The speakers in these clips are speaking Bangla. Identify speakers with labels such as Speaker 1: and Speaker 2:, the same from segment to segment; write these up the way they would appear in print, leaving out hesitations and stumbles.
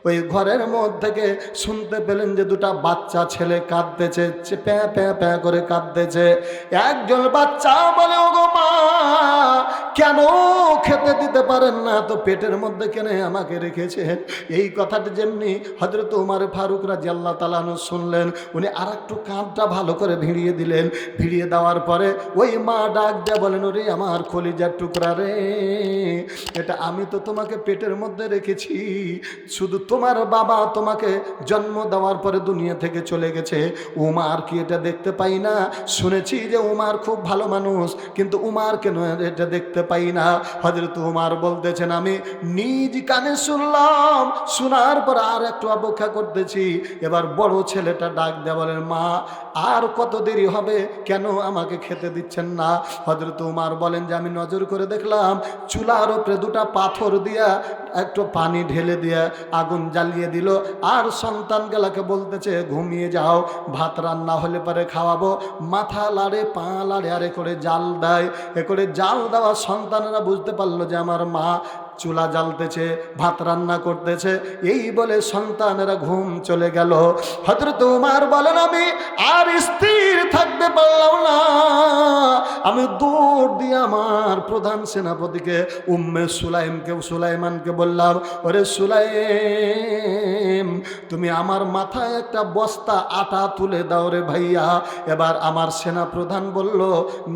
Speaker 1: ওই ঘরের মধ্যে থেকে শুনতে পেলেন যে দুটা বাচ্চা ছেলে কাঁদতেছে, প্যাঁ প্যাঁ প্যাঁ করে কাঁদতেছে। একজন বাচ্চা বলে, ওগো মা, কেন খেতে দিতে পারেন না? তো পেটের মধ্যে কেন আমাকে রেখেছেন? এই কথাটি যেমনি হযরত উমর ফারুক রাদিয়াল্লাহু তাআলা আনহু শুনলেন, উনি আর একটু কাঁধটা ভালো করে ভিড়িয়ে দিলেন। ভিড়িয়ে দেওয়ার পরে ওই মা ডাক দিয়ে বলেন, ওরে আমার কলিজার টুকরা রে, এটা আমি তো তোমাকে পেটের মধ্যে রেখেছি, শুধু তোমার বাবা তোমাকে জন্ম দেওয়ার পরে দুনিয়া থেকে চলে গেছে। উমার কি এটা দেখতে পাই না? শুনেছি যে উমার খুব ভালো মানুষ, কিন্তু উমার কেন এটা দেখতে পাই না? হযরত উমার বলতেছেন, আমি নিজ কানে শুনলাম, শোনার পর আর একটু অপেক্ষা করতেছি। এবার বড় ছেলেটা ডাক দেয়া বলেন, মা আর কত দেরি হবে? কেন আমাকে খেতে দিচ্ছেন না? হযরত উমার বলেন যে আমি নজর করে দেখলাম চুলার উপরে দুটা পাথর দিয়া একটু পানি ঢেলে দিয়ে আগুন জ্বালিয়ে দিল, আর সন্তানগুলাকে বলতেছে ঘুমিয়ে যাও, ভাত রান্না হলে পরে খাওয়াবো। মাথা লাড়ে পা লাড়ে আর এ করে জাল দেয়। এ করে জাল দেওয়া সন্তানেরা বুঝতে পারলো যে আমার মা চুলা জ্বালতেছে, ভাত রান্না করতেছে। এই বলে সন্তানেরা ঘুম চলে গেল। হযরত উমর বলেন, আমি আর স্থির থাকতে পারলাম না, আমি দৌড় দিয়ে আমার প্রধান সেনাপতিকে উম্মে সুলাইমানকে বললাম, ওরে সুলাইম, তুমি আমার মাথায় একটা বস্তা আটা তুলে দাও রে ভাইয়া। এবার আমার সেনা প্রধান বলল,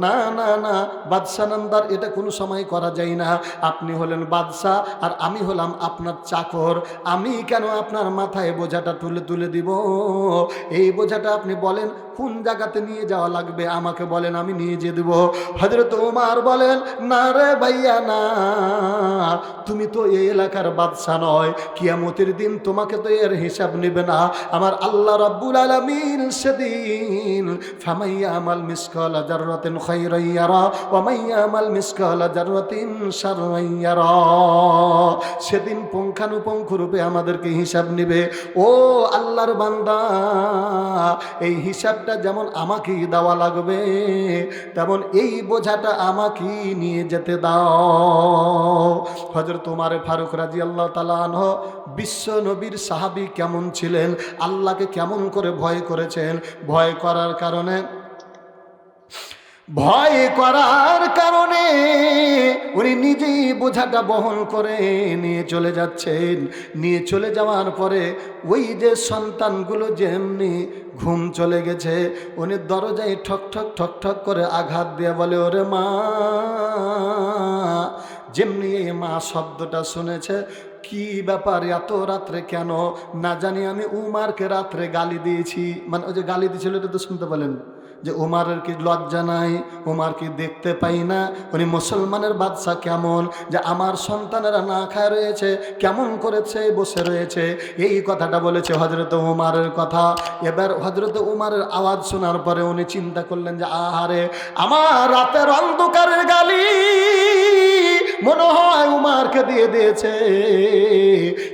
Speaker 1: না না না বাদশা নামদার, এটা কোনো সময় করা যায় না। আপনি হলেন বাদশা আর আমি হলাম আপনার চাকর, আমি কেন আপনার মাথায় বোঝাটা তুলে দিব? এই বোঝাটা আপনি বলেন কোন জায়গাতে নিয়ে যাওয়া লাগবে, আমাকে বলেন, আমি নিয়ে যেয়ে দেব। হযরত উমর বলেন, না রে ভাইয়া না, তুমি তো এই এলাকার বাদশা নয়, কিয়ামতের দিন তোমাকে তো এর হিসাব নেবে না। আমার আল্লাহ রাব্বুল আলামিন সেদিন ফামাইয়ামাল মিসকালা যাররাতিন খায়রান ইয়ারা ওয়া মাইয়ামাল মিসকালা যাররাতিন শাররান ইয়ারা, সেদিন পুঙ্খানুপুঙ্খ রূপে আমাদেরকে হিসাব নেবে। ও আল্লাহর বান্দা, এই হিসাবটা যেমন আমাকেই দেওয়া লাগবে, তেমন এই বোঝাটা আমাকেই নিয়ে যেতে দাও। হযরত উমর ফারুক রাদিয়াল্লাহু তাআলা আনহু বিশ্ব নবীর সাহাবী কেমন ছিলেন, আল্লাহকে কেমন করে ভয় করেছেন, ভয় করার কারণে উনি নিজেই বোঝাটা বহন করে নিয়ে চলে যাচ্ছেন। নিয়ে চলে যাওয়ার পরে ওই যে সন্তানগুলো যেমনি ঘুম চলে গেছে, উনি দরজায় ঠক ঠক ঠক ঠক করে আঘাত দিয়ে বলে, ওরে মা। যেমনি এই মা শব্দটা শুনেছে, কি ব্যাপার এত রাত্রে কেন? না জানি আমি উমারকে রাত্রে গালি দিয়েছি। মানে ওই যে গালি দিয়েছিল, এটা তো শুনতে পেলেন যে উমারের কি লজ্জা নাই, উমার কি দেখতে পাই না উনি মুসলমানের বাদশা কেমন, যে আমার সন্তানেরা না খায় রয়েছে, কেমন করেছে বসে রয়েছে। এই কথাটা বলেছে হযরত উমারের কথা। এবার হযরত উমারের আওয়াজ শোনার পরে উনি চিন্তা করলেন যে আহারে, আমার রাতের অন্ধকারের গালি মনে হয় উমারকে দিয়ে দিয়েছে,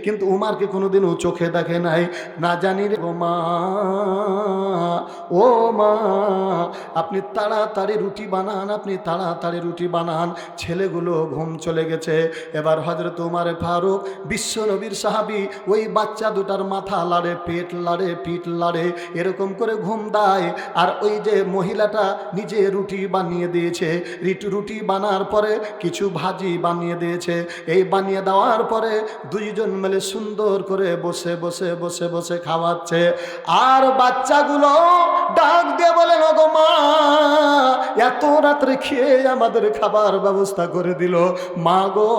Speaker 1: কিন্তু উমারকে কোনোদিনও চোখে দেখে নাই। না জানি রে মা, ও মা, আপনি তাড়াতাড়ি রুটি বানান, আপনি তাড়াতাড়ি রুটি বানান, ছেলেগুলো ঘুম চলে গেছে। এবার হযরত উমর ফারুক বিশ্ব নবীর সাহাবী ওই বাচ্চা দুটার মাথা লাড়ে, পেট লাড়ে, পিঠ লাড়ে, এরকম করে ঘুম দেয়। আর ওই যে মহিলাটা নিজে রুটি বানিয়ে দিয়েছে, রুটি বানার পরে কিছু ভাজি বানিয়ে দিয়েছে। এই বানিয়ে দেওয়ার পরে দুইজন মিলে সুন্দর করে বসে বসে বসে বসে খাওয়াচ্ছে। আর বাচ্চাগুলো ডাক দিয়ে বলে, ওগো মা, এত রাত্রে খেয়ে আমাদের খাবার ব্যবস্থা করে দিল, মা গো,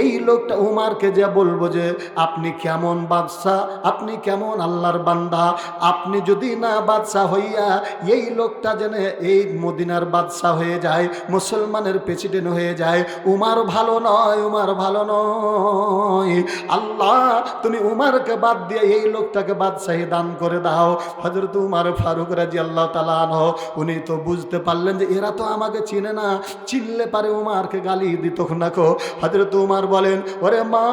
Speaker 1: এই লোকটা উমারকে যে বলবো যে আপনি কেমন বাদশা, আপনি কেমন আল্লাহর বান্দা, আপনি যদি না বাদশা হইয়া এই লোকটা যেন এই মদিনার বাদশা হয়ে যায়, মুসলমানের প্রেসিডেন্ট হয়ে যায়, উমার ভালো নয়, উমার ভালো নয়। আল্লাহ, তুমি উমারকে বাদ দিয়ে এই লোকটাকে বাদশাহী দান করে দাও। হযরত উমর ফারুক রাদিয়াল্লাহু তাআলা আনহু উনি তো বুঝতে পারলেন যে এরা তো আমাকে চিনে না, চিনলে পারে উমারকে গালি দিত না কো। হযরত উমর বলেন, ওরে মা,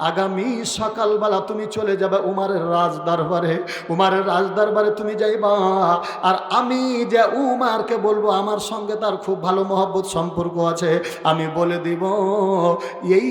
Speaker 1: আগামী সকালবেলা তুমি চলে যাবে উমারের রাজদরবারে, উমারের রাজদরবারে তুমি যাইবা, আর আমি যে উমারকে বলবো আমার সঙ্গে তার খুব ভালো মহব্বত সম্পর্ক আছে, আমি বলে দিব এই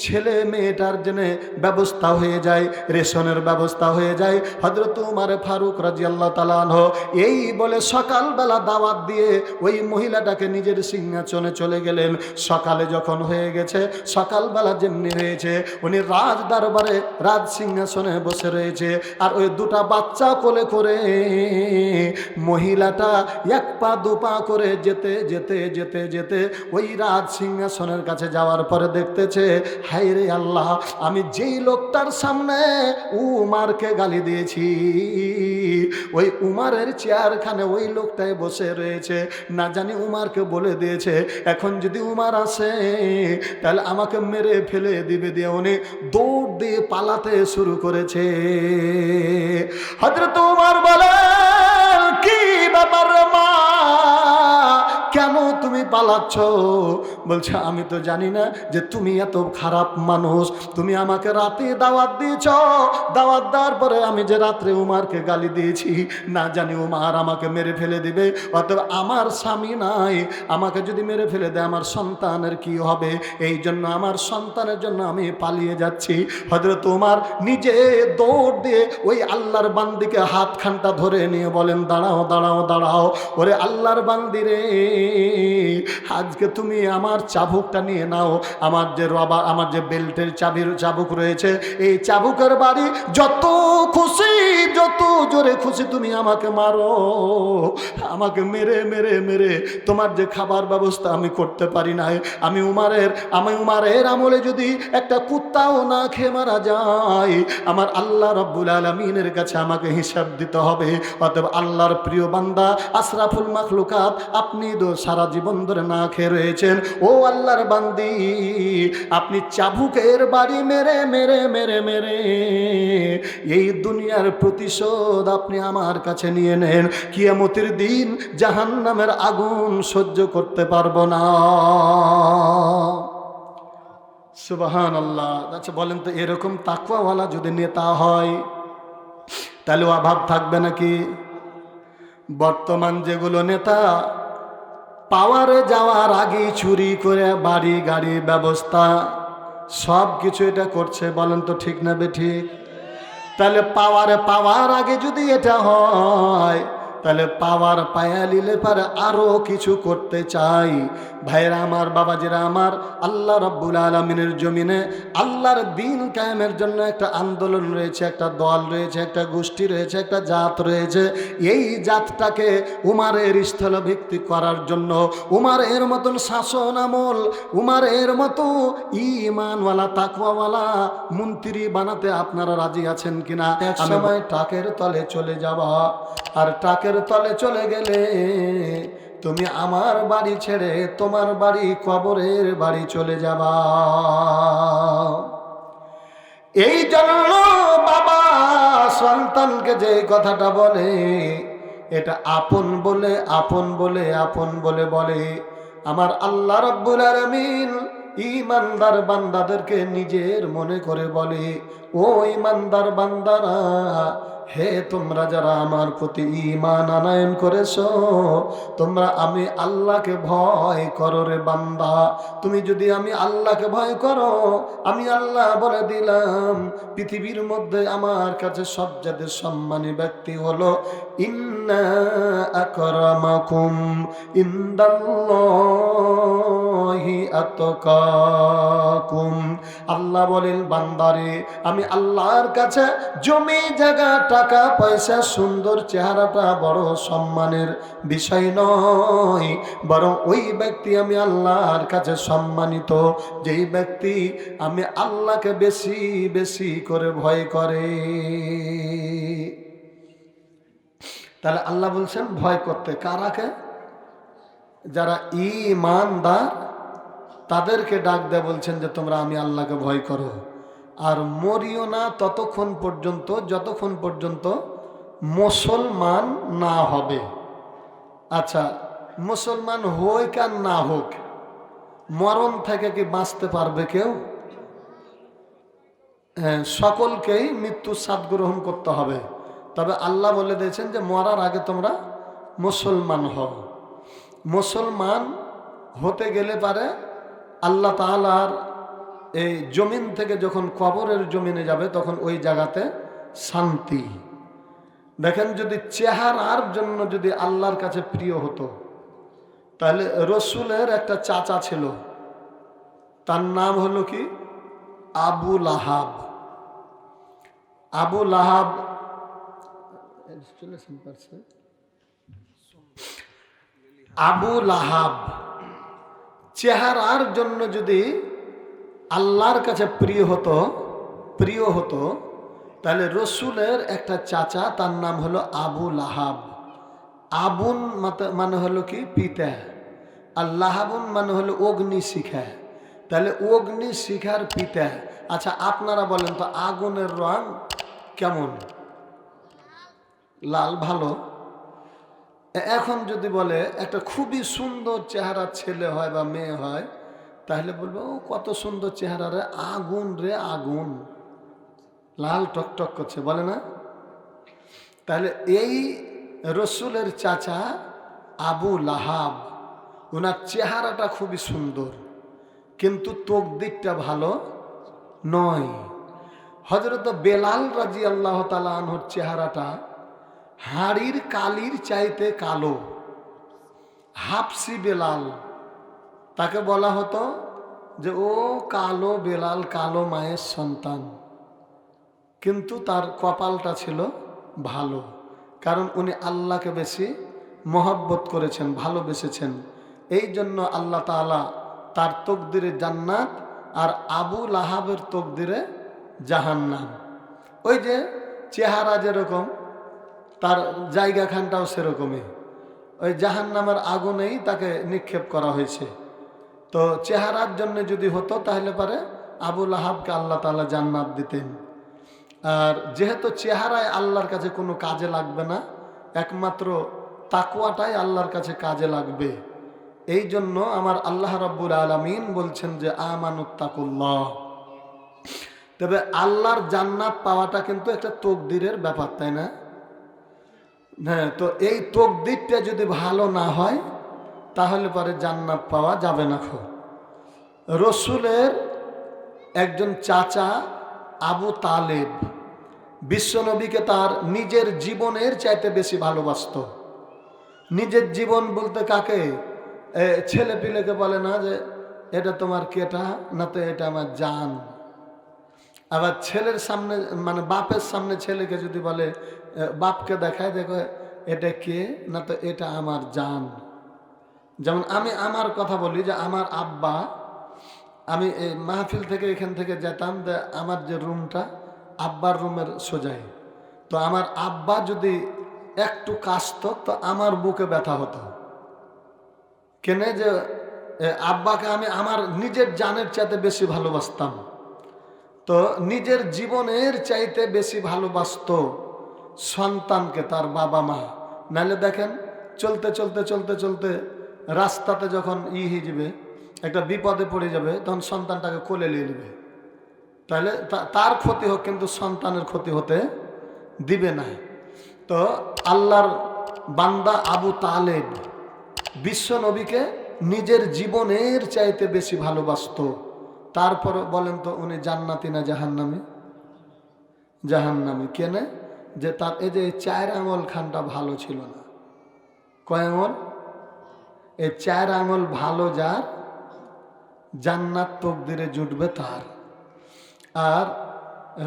Speaker 1: ছেলে মেয়েটার জন্য ব্যবস্থা হয়ে যায়, রেশনের ব্যবস্থা হয়ে যায়। হযরত উমার ফারুক রাদিয়াল্লাহু তাআলা আনহু এই বলে সকালবেলা দাওয়াত দিয়ে ওই মহিলাটাকে নিজের সিংহাসনে চলে গেলেন। সকালে যখন হয়ে গেছে, সকালবেলা যেমনি হয়েছে, উনি রাজ দরবারে রাজ সিংহাসনে বসে রয়েছে, আর ওই দুটা বাচ্চা কোলে করে মহিলাটা এক পা দু পা করে যেতে যেতে যেতে যেতে ওই রাজ সিংহাসনের কাছে যাওয়ার পরে দেখতেছে, হায় রে আল্লাহ, আমি যেই লোকটার সামনে উমারকে গালি দিয়েছি, ওই উমারের চেয়ারখানে ওই লোকটাই বসে রয়েছে। না জানি উমারকে বলে দিয়েছে এখন যদি উমার আসে তাহলে আমাকে মেরে ফেলে দিবে, দিয়ে উনি দৌড় দিয়ে পালাতে শুরু করেছে। হযরত উমার বলে, কি ব্যাপার মা, কেন তুমি পালাচ্ছ? বলছে আমি তো জানি না যে তুমি এত খারাপ মানুষ, তুমি আমাকে রাতে দাওয়াত দিয়েছ, দাওয়াত দেওয়ার পরে আমি যে রাত্রে উমারকে গালি দিয়েছি, না জানি উমার আমাকে মেরে ফেলে দিবে, অতএব আমার স্বামী নাই, আমাকে যদি মেরে ফেলে দেয় আমার সন্তানের কি হবে, এই জন্য আমার সন্তানের জন্য আমি পালিয়ে যাচ্ছি। হযরত উমার নিজে দৌড় দিয়ে ওই আল্লাহর বান্দিকে হাতখানটা ধরে নিয়ে বলেন, দাঁড়াও দাঁড়াও দাঁড়াও, ওরে আল্লাহর বান্দি রে, আজকে তুমি আমার চাবুকটা নিয়ে নাও, আমার যে আমার যে বেল্টের চাবুক রয়েছে, এই চাবুকের বাড়ি যত খুশি যত জোরে খুশি তুমি আমাকে মারো, আমাকে মেরে মেরে মেরে তোমার যে খাবার ব্যবস্থা আমি করতে পারি নাই, আমি উমারের আমলে যদি একটা কুত্তাও না খেয়ে মারা যায়, আমার আল্লাহ রাব্বুল আলামিনের কাছে আমাকে হিসাব দিতে হবে। অতএব আল্লাহর প্রিয় বান্দা আশরাফুল মাখলুকাত, আপনি তো সারা জীবন ধরে না খেয়ে রয়েছেন, ও আল্লাহর বান্দি, আপনি চাবুকের বাড়ি মেরে মেরে মেরে মেরে এই দুনিয়ার প্রতিশোধ আপনি আমার কাছে নিয়ে নেন, কিয়ামতের দিন জাহান্নামের আগুন সহ্য করতে পারবো না। সুবহানাল্লাহ। আচ্ছা বলেন তো, এরকম তাকওয়াওয়ালা যদি নেতা হয় তাহলে অভাব থাকবে নাকি? বর্তমান যেগুলো নেতা পাওয়ারে যাওয়ার আগেই চুরি করে বাড়ি গাড়ি ব্যবস্থা সব কিছু এটা করছে, বলেন তো ঠিক না বেঠিক? তাহলে পাওয়ার আগে যদি এটা হয়, তাহলে পাওয়ার পায়া নিলে পারে আরো কিছু করতে চাই। ভাইরা আমার, বাবাজিরা আমার, আল্লাহ রাব্বুল আলামিনের জমিনে আল্লাহর দ্বীন কায়েমের জন্য একটা আন্দোলন রয়েছে, একটা দল রয়েছে, একটা গোষ্ঠী রয়েছে, একটা জাত রয়েছে। এই জাতটাকে উমারের স্থলভিত্তিক করার জন্য, উমারের মতন শাসন আমল, উমারের মতো ঈমানওয়ালা তাকওয়াওয়ালা মন্ত্রী বানাতে আপনারা রাজি আছেন কিনা? এক সময় টাকের তলে চলে যাবা, আর টাকের তলে চলে গেলে তুমি আমার বাড়ি ছেড়ে তোমার বাড়ি কবরের বাড়ি চলে যাবা। এই জন্য বাবা সন্তানকে যে কথাটা বলে, এটা আপন বলে আপন বলে আপন বলে বলে। আমার আল্লাহ রাব্বুল আলামিন ঈমানদার বান্দাদেরকে নিজের মনে করে বলে, ও ঈমানদার বান্দারা, হে তোমরা যারা আমার প্রতি ঈমান আনয়ন করেছো, তোমরা আমি আল্লাহকে ভয় করো রে বান্দা। তুমি যদি আমি আল্লাহকে ভয় করো, আমি আল্লাহ বলে দিলাম পৃথিবীর মধ্যে আমার কাছে সবচেয়ে সম্মানী ব্যক্তি হলো ইন্না আকরামাকুম ইনদাল্লাহি আতকাকুম। আল্লাহ বলেন, বান্দারে, আমি আল্লাহর কাছে জমি জায়গা টাকা পয়সা সুন্দর চেহারাটা বড় সম্মানের বিষয় নয়, বরং ওই ব্যক্তি আমি আল্লাহর কাছে সম্মানিত যেই ব্যক্তি আমি আল্লাহকে বেশি বেশি করে ভয় করে। তাহলে আল্লাহ বলছেন ভয় করতে কারাকে? যারা ঈমানদার তাদেরকে ডাক দেয়, বলছেন যে তোমরা আমি আল্লাহকে ভয় করো, আর মরিও না ততক্ষণ পর্যন্ত যতক্ষণ পর্যন্ত মুসলমান না হবে। আচ্ছা, মুসলমান হোক আর না হোক, মরণ থেকে কি বাঁচতে পারবে কেউ? সকলকেই মৃত্যুর স্বাদ গ্রহণ করতে হবে, তবে আল্লাহ বলে দিয়েছেন যে মরার আগে তোমরা মুসলমান হও। মুসলমান হতে গেলে পারে আল্লাহ তাআলার এই জমিন থেকে যখন কবরের জমিনে যাবে তখন ওই জায়গাতে শান্তি। দেখেন, যদি চেহারার জন্য যদি আল্লাহর কাছে প্রিয় হতো, তাহলে রসুলের একটা চাচা ছিল, তার নাম হলো কি আবু লাহাব। আবু লাহাব আবু লাহাব চেহারার জন্য যদি আল্লাহর কাছে প্রিয় হতো তাহলে রসুলের একটা চাচা, তার নাম হলো আবু লাহাব। আবুন মানে হলো কি পিতা, আর লাহাবুন মানে হলো অগ্নি শিখা। তাহলে অগ্নি শিখার পিতা। আচ্ছা, আপনারা বলেন তো আগুনের রং কেমন? লাল। ভালো। এখন যদি বলে একটা খুবই সুন্দর চেহারার ছেলে হয় বা মেয়ে হয়, তাহলে বলবো ও কত সুন্দর চেহারা রে, আগুন রে আগুন, লাল টকটক করছে, বলে না? তাহলে এই রসুলের চাচা আবু লাহাব, ওনার চেহারাটা খুবই সুন্দর, কিন্তু তকদিরটা ভালো নয়। হযরত বেলাল রাদিয়াল্লাহু তাআলা আনহুর চেহারাটা হাড়ির কালির চাইতে কালো। হাফসি বেলাল, তাকে বলা হতো যে ও কালো বেলাল, কালো মায়ের সন্তান, কিন্তু তার কপালটা ছিল ভালো, কারণ উনি আল্লাহকে বেশি মহব্বত করেছেন, ভালোবেসেছেন। এই জন্য আল্লাহ তাআলা তার তকদিরে জান্নাত আর আবু লাহাবের তকদিরে জাহান্নাম। ওই যে চেহারা যেরকম, তার জায়গাখানটাও সেরকমই, ওই জাহান্নামের আগুনেই তাকে নিক্ষেপ করা হয়েছে। তো চেহারার জন্য যদি হতো তাহলে পারে আবু লাহাবকে আল্লাহ তাআলা জান্নাত দিতেন। আর যেহেতু চেহারায় আল্লাহর কাছে কোনো কাজে লাগবে না, একমাত্র তাকওয়াটাই আল্লাহর কাছে কাজে লাগবে, এই জন্য আমার আল্লাহ রাব্বুল আলামিন বলছেন যে আমানুত্তাকুল্লাহ। তবে আল্লাহর জান্নাত পাওয়াটা কিন্তু একটা তকদিরের ব্যাপার, তাই না? হ্যাঁ, তো এই তকদিরটা যদি ভালো না হয় তাহলে পরে জান্নাত পাওয়া যাবে না। রসুলের একজন চাচা আবু তালেব বিশ্বনবীকে তার নিজের জীবনের চাইতে বেশি ভালোবাসত। নিজের জীবন বলতে কাকে? ছেলে পিলেকে বলে না যে এটা তোমার কেটা, না তো এটা আমার জান। আবার ছেলের সামনে, মানে বাপের সামনে ছেলেকে যদি বলে, বাপকে দেখায়, দেখো এটা কে, না তো এটা আমার জান। যেমন আমি আমার কথা বলি যে আমার আব্বা, আমি এই মাহফিল থেকে এখান থেকে যেতাম, যে আমার যে রুমটা আব্বার রুমের সোজাই, তো আমার আব্বা যদি একটু কাশত তো আমার বুকে ব্যথা হতো। কেন? যে আব্বাকে আমি আমার নিজের জানের চাইতে বেশি ভালোবাসতাম। তো নিজের জীবনের চাইতে বেশি ভালোবাসত সন্তানকে তার বাবা মা। নাহলে দেখেন, চলতে চলতে চলতে চলতে রাস্তাতে যখন হয়ে যাবে, একটা বিপদে পড়ে যাবে, তখন সন্তানটাকে কোলে নিয়ে নেবে। তাহলে তার ক্ষতি হোক, কিন্তু সন্তানের ক্ষতি হতে দিবে না। তো আল্লাহর বান্দা আবু তালেব বিশ্ব নবীকে নিজের জীবনের চাইতে বেশি ভালোবাসত। তারপর বলেন তো উনি জান্নাতি না জাহান্নামী? জাহান্নামী। কেন? যে তার এই যে 4 আঙুল খানটা ভালো ছিল না। কয় আঙুল? এই 4 আঙুল ভালো যার, জান্নাত তকদিরে জুটবে তার। আর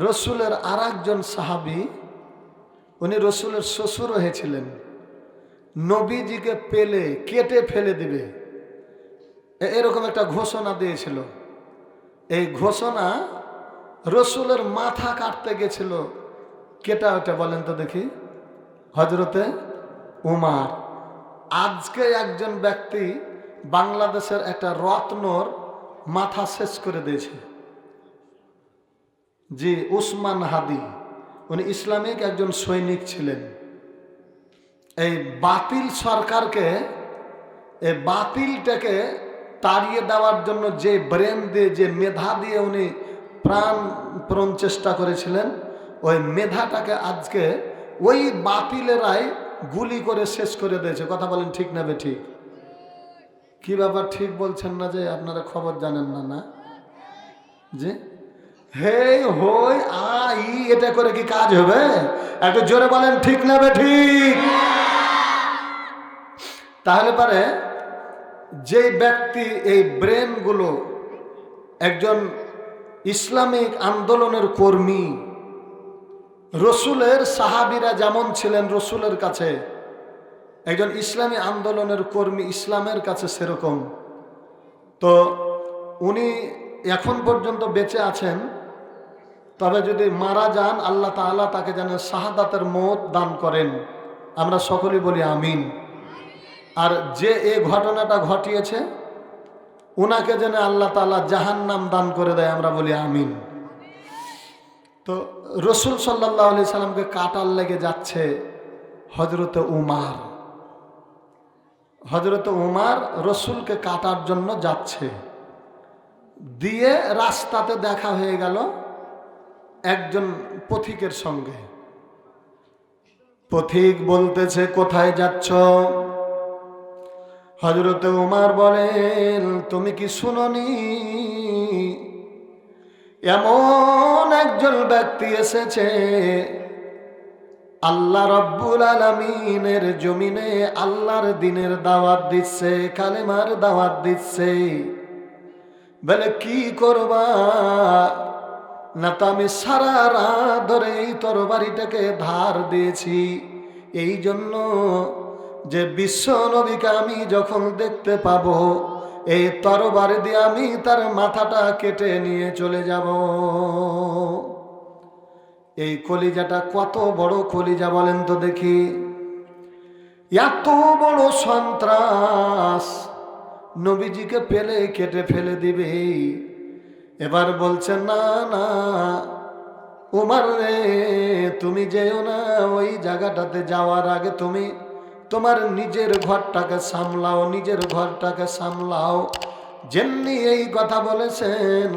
Speaker 1: রসুলের আর একজন সাহাবী, উনি রসুলের শ্বশুর হয়েছিলেন, নবীজিকে পেলে কেটে ফেলে দিবে এরকম একটা ঘোষণা দিয়েছিল। এই ঘোষণা রসুলের মাথা কাটতে গেছিল, কেটা ওটা বলেন তো দেখি? হযরতে উমার। আজকে একজন ব্যক্তি বাংলাদেশের একটা রত্নর মাথা শেষ করে দিয়েছে। জি, উসমান হাদি, উনি ইসলামিক একজন সৈনিক ছিলেন। এই বাতিল সরকারকে, এই বাতিলটাকে তাড়িয়ে দেওয়ার জন্য যে ব্রেন দিয়ে, যে মেধা দিয়ে উনি প্রাণপণ চেষ্টা করেছিলেন। ওই মেধাটাকে আজকে ওই বাতিলেরাই গুলি করে শেষ করে দিয়েছে। কথা বলেন ঠিক না বেঠিক? কি ব্যাপার, ঠিক বলছেন না যে? আপনারা খবর জানেন না? না যে হে হই এটা করে কি কাজ হবে? একটু জোরে বলেন ঠিক না বেঠিক? তাহলে পারে যে ব্যক্তি এই ব্রেনগুলো, একজন ইসলামিক আন্দোলনের কর্মী, রসুলের সাহাবীরা যেমন ছিলেন রসুলের কাছে, একজন ইসলামী আন্দোলনের কর্মী ইসলামের কাছে সেরকম, তো উনি এখন পর্যন্ত বেঁচে আছেন। তবে যদি মারা যান, আল্লাহ তাআলা তাকে যেন শাহাদাতের মওত দান করেন, আমরা সকলেই বলি আমিন। আর যে এই ঘটনাটা ঘটিয়েছে উনাকে যেন আল্লাহ তাআলা জাহান্নাম দান করে দেয়, আমরা বলি আমিন। তো রসুল সাল্লাল্লাহু আলাইহি সাল্লামকে কাটার লেগে যাচ্ছে হযরতে উমার। হযরতে উমার রসুলকে কাটার জন্য যাচ্ছে, দিয়ে রাস্তাতে দেখা হয়ে গেল একজন পথিকের সঙ্গে। পথিক বলতেছে, কোথায় যাচ্ছ? হযরতে উমার বলেন, তুমি কি শুনোনি এমন একজন ব্যক্তি এসেছে, আল্লাহ রব্বুল আলামিনের জমিনে আল্লাহর দ্বীনের দাওয়াত দিচ্ছে, কালেমার দাওয়াত দিচ্ছে। বলে কি করবা? না তো আমি সারা রাত ধরে এই তরবারিটাকে ধার দিয়েছি এই জন্য যে বিশ্ব নবীকে আমি যখন দেখতে পাবো এই তরবারি দিয়ে আমি তার মাথাটা কেটে নিয়ে চলে যাব। এই কলিজাটা কত বড় কলিজা বলেন তো দেখি? এত বড় সন্ত্রাস, নবীজিকে পেলে কেটে ফেলে দিবে। এবার বলছেন, না না উমার রে, তুমি যেও না, ওই জায়গাটাতে যাওয়ার আগে তুমি তোমার নিজের ঘরটাকে সামলাও, নিজের ঘরটাকে সামলাও। যেমনি এই কথা বলেছেন,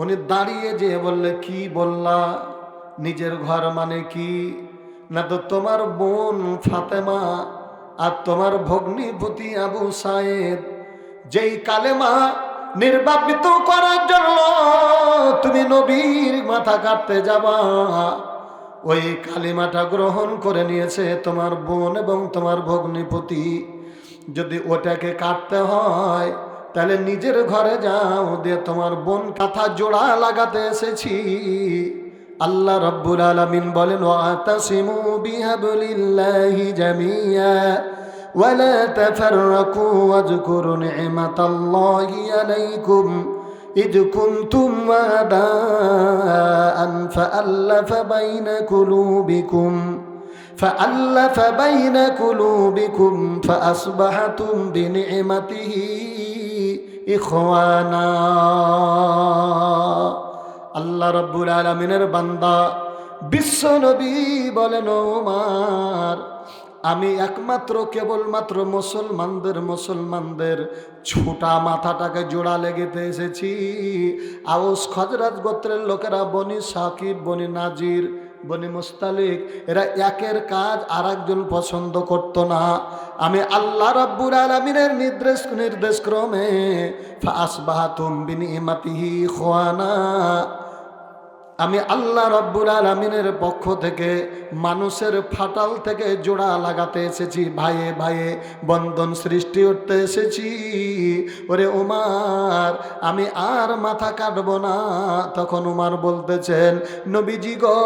Speaker 1: উনি দাঁড়িয়ে যেয়ে বললে, কি বললা? নিজের ঘর মানে কি? না তো তোমার বোন ফাতেমা আর তোমার ভগ্নিপতি আবু সাইদ যেই কালেমা নির্বাপিত করার জন্য তুমি নবীর মাথা কাটতে যাবা, ওই কালিমাটা গ্রহণ করে নিয়েছে তোমার বোন এবং তোমার ভগ্নিপতি। যদি ওটাকে কাটতে হয় তাহলে নিজের ঘরে যাও, দিয়ে তোমার বোন কাঁথা জোড়া লাগাতে এসেছি। আল্লাহ রাব্বুল আলামিন বলেন, ওয়াতাসিমু বিহাবলিল্লাহি জামিয়া ওয়ালা তাফাররাকু ওয়াজকুরু নি'মাতাল্লাহি আলাইকুম إذ كنتم أعداء فألف بين قلوبكم فأصبحتم بنعمته إخوانا। আল্লাহ রাব্বুল আলামিনের বান্দা বিশ্ব নবী বলেন, ওমর আমি একমাত্র কেবলমাত্র মুসলমানদের ছোটা মাথাটাকে জোড়া লেগেতে এসেছি। আউস খজরাত গোত্রের লোকেরা বনি সাকিব, বনি নাজির, বনি মুস্তালিক, এরা একের কাজ আর একজন পছন্দ করত না। আমি আল্লাহ রাব্বুল আলামিনের নির্দেশ ক্রমে ফাসবাহাতুম বিনিমাতিহি ইখওয়ানা, আমি আল্লাহ রাব্বুল আলামিনের পক্ষ থেকে মানুষের ফাটাল থেকে জোড়া লাগাতে এসেছি, ভাইয়ে ভাইয়ে বন্ধন সৃষ্টি করতে এসেছি। ওরে উমার, আমি আর মাথা কাটবো না। তখন উমার বলতেছেন, নবীজি গো,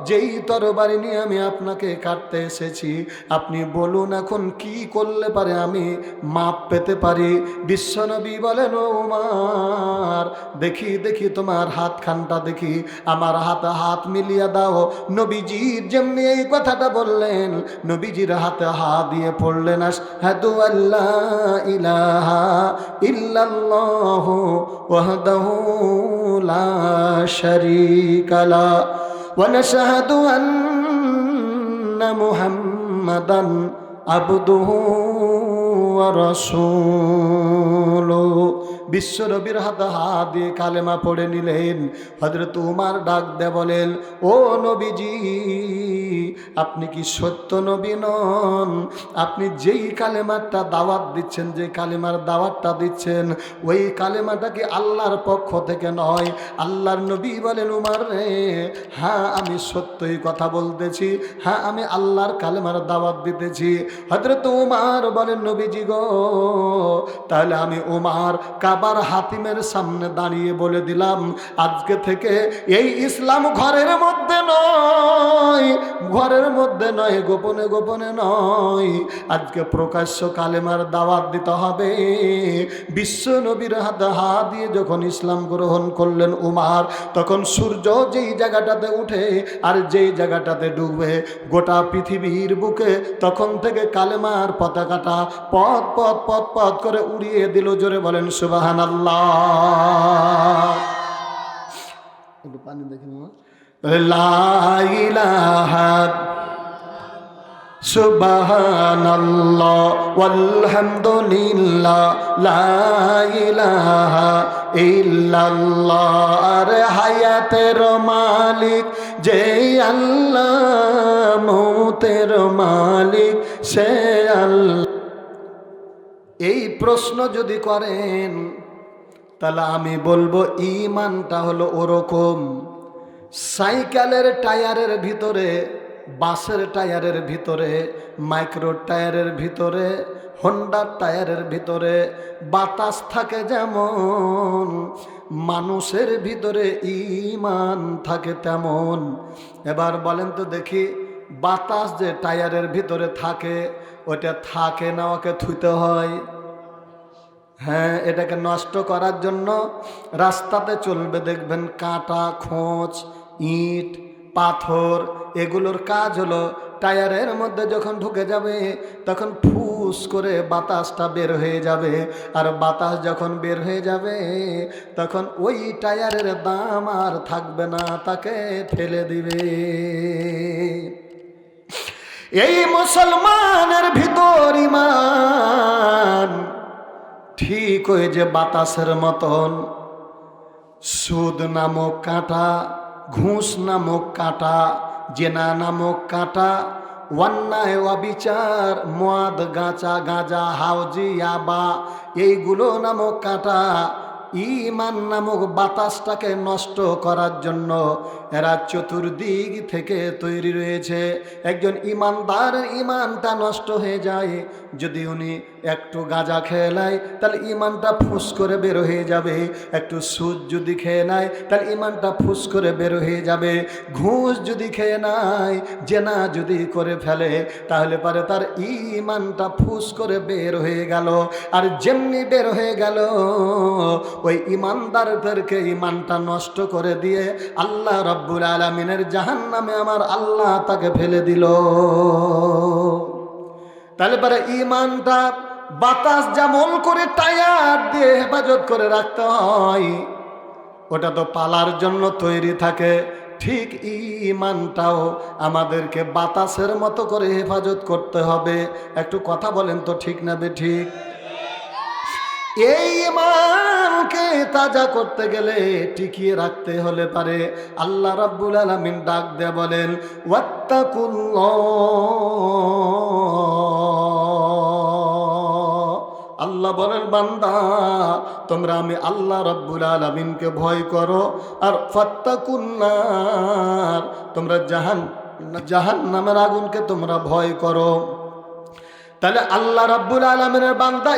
Speaker 1: যেই তরবারি নিয়ে আমি আপনাকে কাটতে এসেছি, আপনি বলুন এখন কি করলে পারে আমি মাপ পেতে পারি? বিশ্বনবী বলেন, ও উমার, দেখি তোমার হাতখানটা দেখি, আমার হাতে হাত মিলিয়ে দাও। নবীজির যেমনি এই কথাটা বললেন, নবীজির হাতে হাত দিয়ে পড়লেন, আশহাদু আল্লা ইলাহা ইল্লাল্লাহু ওয়াহদাহু লা শারীকা লা ওয়া নাশহাদু আন্না মুহাম্মাদান আবদুহু ওয়া রাসূলুহু। বিশ্বনবীর হাতে হাত দিয়ে কালেমা পড়ে নিলেন। হযরত উমর ডাক দিয়ে বলেন, ও নবীজি, আপনি কি সত্য নবী নন? আপনি যেই কালেমাটা দাওয়াত দিচ্ছেন, যে কালেমার দাওয়াতটা দিচ্ছেন, ওই কালেমাটা কি আল্লাহর পক্ষ থেকে নয়? আল্লাহর নবী বলেন, উমর রে, হ্যাঁ আমি সত্যই কথা বলতেছি, হ্যাঁ আমি আল্লাহর কালেমার দাওয়াত দিতেছি। হযরত উমর বলেন, নবীজি গো, তাহলে আমি উমর কাবার হাতিমের সামনে দাঁড়িয়ে বলে দিলাম, আজকে থেকে এই ইসলাম ঘরের মধ্যে নয়, ঘরের মধ্যে নয়, গোপনে গোপনে নয়, আজকে প্রকাশ্য কালেমার দাওয়াত দিতে হবে। বিশ্ব নবীর হাতে হাত দিয়ে যখন ইসলাম গ্রহণ করলেন উমর, তখন সূর্য যেই জায়গাটাতে উঠে আর যেই জায়গাটাতে ডুবে, গোটা পৃথিবীর বুকে তখন থেকে কালেমার পতাকাটা পথ পথ পথ পথ করে উড়িয়ে দিল। জোরে বলেন সুবহানাল্লাহ। একটু পানি দেখেন, লা ইলাহা সুবহানাল্লাহ ওয়ালহামদুলিল্লাহ লা ইলাহা ইল্লাল্লাহ। আরে হায়াতের মালিক যে আল্লাহ, মৌতের মালিক সে আল্লাহ। এই প্রশ্ন যদি করেন, তাহলে আমি বলবো ঈমানটা হলো ওরকম, সাইকেলের টায়ারের ভিতরে, বাসের টায়ারের ভিতরে, মাইক্রো টায়ারের ভিতরে, হোন্ডার টায়ারের ভিতরে বাতাস থাকে, যেমন মানুষের ভিতরে ঈমান থাকে তেমন। এবার বলেন তো দেখি, বাতাস যে টায়ারের ভিতরে থাকে, ওটা থাকে না, ওকে থুইতে হয়। হ্যাঁ, এটাকে নষ্ট করার জন্য রাস্তাতে চলবে, দেখবেন কাঁটা, খোঁচ, ইট, পাথর, এগুলোর কাজ হলো টায়ারের মধ্যে যখন ঢুকে যাবে তখন ফুস করে বাতাসটা বের হয়ে যাবে, আর বাতাস যখন বের হয়ে যাবে তখন ওই টায়ারের দাম আর থাকবে না, তাকে ফেলে দিবে। এই মুসলমানের ভিতর ঈমান ঠিক ওই যে বাতাসের মতন। সুদ নামক কাঁটা, ঘুষ নামক কাঁটা, জেনা নামক কাঁটা, অন্যায় অবিচার, মদ, গাঁজা, হাউজি, ইয়াবা, এইগুলো নামক কাঁটা ঈমান নামক বাতাসটাকে নষ্ট করার জন্য এরা চতুর্দিক থেকে তৈরি রয়েছে। একজন ঈমানদারের ঈমানটা নষ্ট হয়ে যায় যদি উনি একটু গাঁজা খেয়ে নেয়, তাহলে ঈমানটা ফুস করে বের হয়ে যাবে। একটু সুদ যদি খেয়ে নেয়, তাহলে ঈমানটা ফুস করে বের হয়ে যাবে। ঘুষ যদি খেয়ে নেয়, জেনা যদি করে ফেলে, তাহলে পারে তার ঈমানটা ফুস করে বের হয়ে গেল। আর যেমনি বের হয়ে গেল, ওই ঈমানদারদেরকে ঈমানটা নষ্ট করে দিয়ে আল্লাহ রাব্বুল আলামিনের জাহান্নামে আমার আল্লাহ তাকে ফেলে দিল। তাহলে পরে ঈমানটা বাতাস যেমন করে টায়ার দিয়ে হেফাজত করে রাখতে হয়, ওটা তো পালার জন্য তৈরি থাকে, ঠিক ঈমানটাও আমাদেরকে বাতাসের মতো করে হেফাজত করতে হবে। একটু কথা বলেন তো, ঠিক না বেঠিক? এই ঈমানকে তাজা করতে গেলে, টিকিয়ে রাখতে হলে পারে আল্লাহ রাব্বুল আলামিন ডাক দিয়ে বলেন, ওয়াত্তাকুল্লাহ। আল্লাহ বলেন, বান্দা তোমরা আমি আল্লাহ রাব্বুল আলামিনকে ভয় করো, আর ফাত্তাকুন্নার, তোমরা জাহান্নামের আগুনকে তোমরা ভয় করো। তাহলে আল্লাহ রাব্বুল আলামিনের বান্দা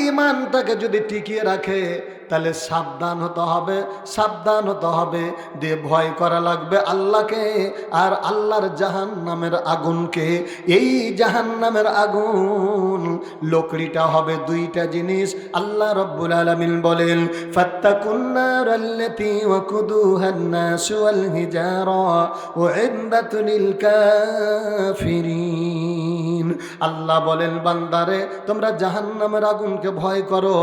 Speaker 1: ঈমানটাকে যদি টিকিয়ে রাখে, তাহলে সাবধান হতে হবে, সাবধান হতে হবে, দিয়ে ভয় করা লাগবে আল্লাহকে আর আল্লাহর জাহান্নামের আগুনকে। এই জাহান্নামের আগুন লকড়িটা হবে দুইটা জিনিস। আল্লাহ রাব্বুল আলামিন বলেন, ফাত্তাকুন্নার আল্লাতী ওয়াকুদুহান নাস ওয়াল হিজারা উইদ্দাত লিল কাফিরিন। আল্লাহ বলেন, বান্দারে তোমরা জাহান্নামের আগুনকে ভয় করো,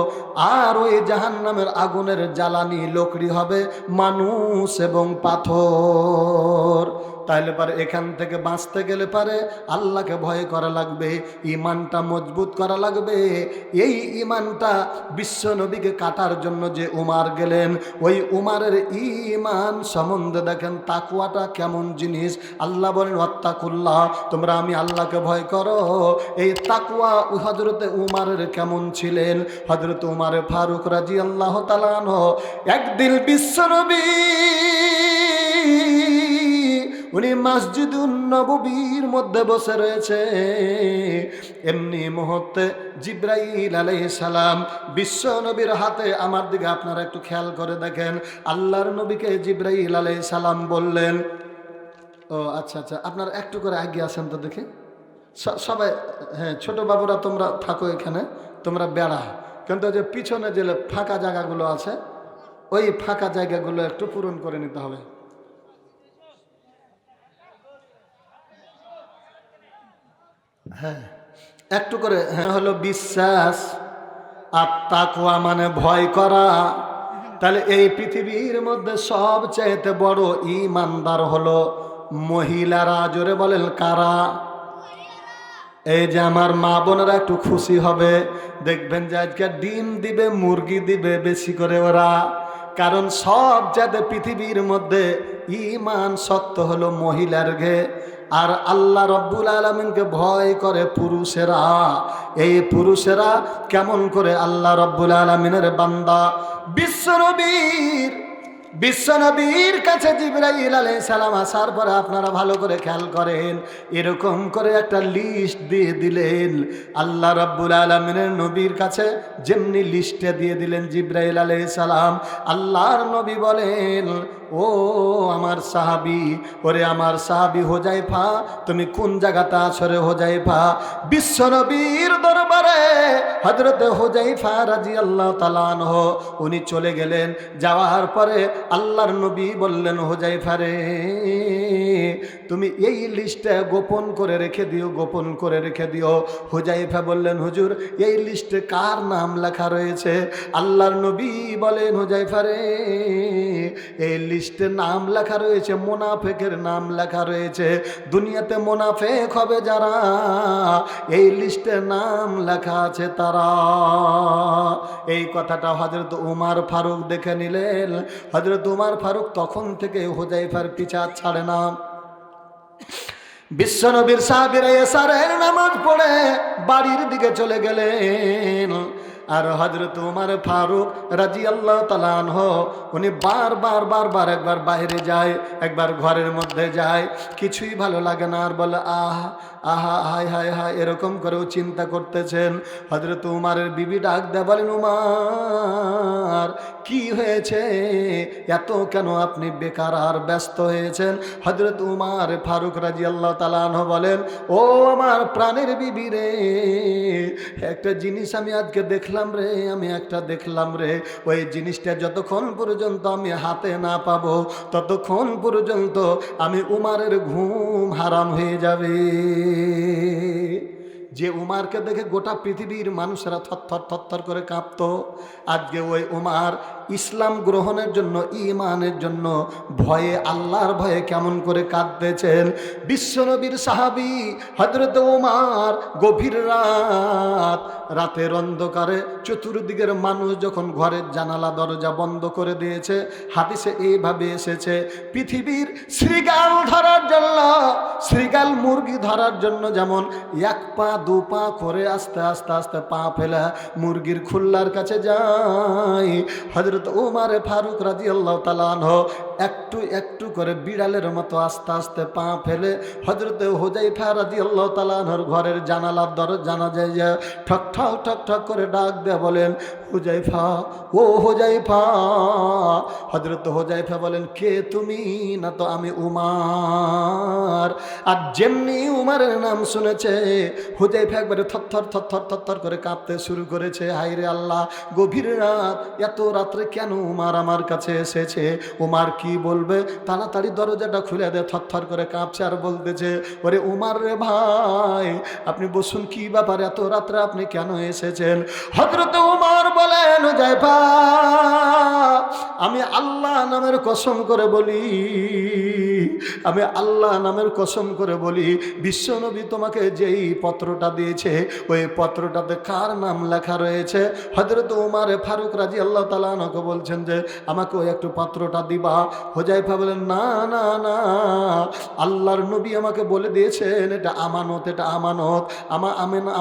Speaker 1: আর ওই জাহান্নামের আগুনের জ্বালানি লকড়ি হবে মানুষ এবং পাথর। তাহলে পারে এখান থেকে বাঁচতে গেলে পারে আল্লাহকে ভয় করা লাগবে, ইমানটা মজবুত করা লাগবে। এই ইমানটা বিশ্ব নবীকে কাটার জন্য যে উমার গেলেন, ওই উমারের ইমান সম্বন্ধে দেখেন তাকওয়াটা কেমন জিনিস। আল্লাহ বলেন ওয়াত্তাকুল্লাহ, তোমরা আমি আল্লাহকে ভয় করো। এই তাকওয়া হযরতে উমারের কেমন ছিলেন? হযরত উমারে ফারুক রাদিয়াল্লাহু তাআলা আনহু একদিন বিশ্বনবী উনি মসজিদুন নববীর মধ্যে বসে রয়েছে, এমনি মুহূর্তে জিবরাইল আলাইহিস সালাম বিশ্ব নবীর হাতে, আমার দিকে আপনারা একটু খেয়াল করে দেখেন, আল্লাহর নবীকে জিবরাইল আলাইহিস সালাম বললেন, ও আচ্ছা আচ্ছা, আপনারা একটু করে এগিয়ে আসেন তো দেখি সবাই। হ্যাঁ, ছোট বাবুরা তোমরা থাকো এখানে, তোমরা বেড়া, কিন্তু যে পিছনে যে ফাঁকা জায়গাগুলো আছে ওই ফাঁকা জায়গাগুলো একটু পূরণ করে নিতে হবে। হ্যাঁ, একটু করে। হ্যাঁ, হলো বিশ্বাস, আর তাকওয়া মানে ভয় করা। তাহলে এই পৃথিবীর মধ্যে সবচাইতে বড় ঈমানদার হলো মহিলারা। জোরে বলেন কারা? এই যে আমার মা বোনেরা একটু খুশি হবে, দেখবেন যে আজকে ডিম দিবে, মুরগি দিবে বেশি করে ওরা। কারণ সব যাতে পৃথিবীর মধ্যে ঈমান শক্ত হলো মহিলার ঘে, আর আল্লাহ রব্বুল আলামিনকে ভয় করে পুরুষেরা। এই পুরুষেরা কেমন করে আল্লাহ রব্বুল আলামিনের বান্দা। বিশ্বনবীর কাছে জিবরাইল আলাইহিস সালাম আসার পরে আপনারা ভালো করে খেয়াল করেন, এরকম করে একটা লিস্ট দিয়ে দিলেন আল্লাহ রাব্বুল আলামিনের নবীর কাছে। যেমনি লিস্টে দিয়ে দিলেন জিবরাইল আলাইহিস সালাম, আল্লাহর নবী বলেন, ও আমার সাহাবী, ওরে আমার সাহাবী হুযায়ফা, তুমি কোন জায়গাতে আছো রে হুযায়ফা? বিশ্বনবীর দরবারে হযরতে হুযায়ফা রাদিয়াল্লাহু তাআলা আনহু উনি চলে গেলেন। যাওয়ার পরে আল্লাহর নবী বললেন, হুযায়ফা রে, তুমি এই লিস্টে গোপন করে রেখে দিও, গোপন করে রেখে দিও। হুযায়ফা বললেন, হুজুর এই লিস্টে কার নাম লেখা রয়েছে? আল্লাহর নবী বলেন, হুযায়ফা রে, এই লিস্টে নাম লেখা রয়েছে মুনাফিকের নাম লেখা রয়েছে। দুনিয়াতে মুনাফিক হবে যারা, এই লিস্টে নাম লেখা আছে তারা। এই কথাটা হযরত উমর ফারুক দেখে নিলেন। হযরত উমর ফারুক তখন থেকে হুযায়ফার পিছা ছাড়ে না। বিশ্বনবীর সাহাবীরা এশারের নামাজ পড়ে বাড়ির দিকে চলে গেলেন। আর হযরত উমর ফারুক রাদিয়াল্লাহু তাআলা আনহু উনি বারবার একবার বাইরে যায়, একবার ঘরের মধ্যে যায়, কিছুই ভালো লাগে না, আর বলে আহা আহা হায় হায় হায়, এরকম করেও চিন্তা করতেছেন। হযরত উমরের বিবি ডাক দেয়া বলেন, উমর কি হয়েছে, এত কেন আপনি বেকার আর ব্যস্ত হয়েছেন? হযরত উমর ফারুক রাদিয়াল্লাহু তাআলা আনহু বলেন, ও আমার প্রাণের বিবি রে, একটা জিনিস আমি আজকে দেখলাম রে, আমি একটা দেখলাম রে, ওই জিনিসটা যতক্ষণ পর্যন্ত আমি হাতে না পাবো ততক্ষণ পর্যন্ত আমি উমরের ঘুম হারাম হয়ে যাবে। যে উমারকে দেখে গোটা পৃথিবীর মানুষেরা থরথর করে কাঁপতো, আজকে ওই উমার ইসলাম গ্রহণের জন্য, ঈমানের জন্য ভয়ে, আল্লাহর ভয়ে কেমন করে কাঁদতেছেন। বিশ্বনবীর সাহাবী হযরত উমর গভীর রাতের অন্ধকারে চতুর্দিকের মানুষ যখন ঘরের জানালা দরজা বন্ধ করে দিয়েছে, হাদিসে এইভাবে এসেছে, পৃথিবীর শৃগাল ধরার জন্য, শৃগাল মুরগি ধরার জন্য যেমন এক পা দু পা করে আস্তে আস্তে আস্তে পা ফেলা মুরগির খুল্লার কাছে যায়, হযরত উমর ফারুক রাদিয়াল্লাহু তাআলা আনহু একটু একটু করে বিড়ালের মতো আস্তে আস্তে পা ফেলে হযরত হুযায়ফা রাদিয়াল্লাহু তাআলা আনহুর ঘরের জানালার দরজা যায় ঠক ঠক ঠক ঠক করে ডাক দেয়া বলেন, হুযায়ফা, ও হুযায়ফা। হযরত হুযায়ফা বলেন, কে তুমি? না তো আমি উমর। আর যেমনি উমরের নাম শুনেছে হুযায়ফা একবারে থরথর করে কাঁপতে শুরু করেছে। হায় রে আল্লাহ, গভীর রাত, এত রাত্রে কেন উমর আমার কাছে এসেছে? উমর কি বলবে? তাড়াতাড়ি দরজাটা খুলে দে। থরথর করে কাঁপছে আর বলতেছে, ওরে উমর রে ভাই, আপনি বসুন, কি ব্যাপার, এত রাত্রে আপনি কেন এসেছেন? হযরত উমর বলেন, হুযায়ফা, আমি আল্লাহ নামের কসম করে বলি, আমি আল্লাহ নামের কসম করে বলি, বিশ্বনবী তোমাকে যেই পত্রটা দিয়েছে ওই পত্রটাতে কার নাম লেখা রয়েছে? হযরত ওমর ফারুক রাদিয়াল্লাহু তাআলা আনহু বলছেন যে আমাকে ওই একটু পত্রটা দিবা। হুযায়ফা বলেন, না না না, আল্লাহর নবী আমাকে বলে দিয়েছেন এটা আমানত, এটা আমানত,